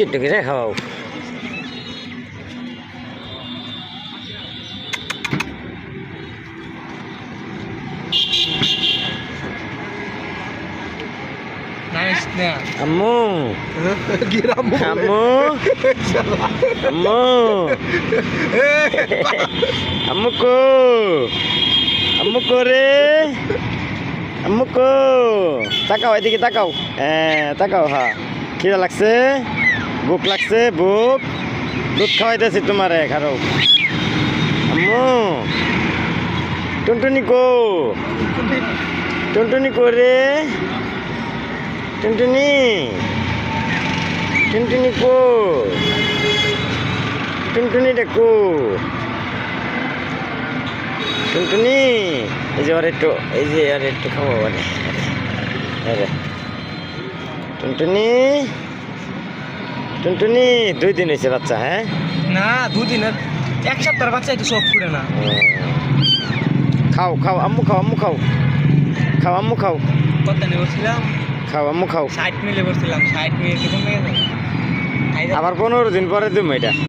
একটু করে খাওয়াও। আম্মু আম্মু আম্মু আম্মু কো আম্মু করে আম্মু কো তাকাও এদিকে তাকাও, হ্যাঁ তাকাও, হ্যাঁ খিদা লাগছে, ভুক লাগছে, ভুক দুধ খাওয়াইতেছি তোমারে খারো। আম্মু টুনটুনি কো টুনটুনি করে টুনটুনি টুনটুনি কো টুনটুনি ডাকো টুনটুনি। এই যে আর একটু খাবো মানে টুনটুনি টুনটুনি 2 দিন হয়েছে বাচ্চা। হ্যাঁ না 2 দিনের 1 সপ্তাহের বাচ্চা একটু শখ ফুটে না। খাও খাও আম্মু খাও, আম্মু খাও, খাও আম্মু খাও, কত নিয়ে বলছিলাম, খাও আম্মু খাও। 60 মিলে বলছিলাম, 60 মিনিট কমে গেছে। আবার 15 দিন পরে তুমি এটা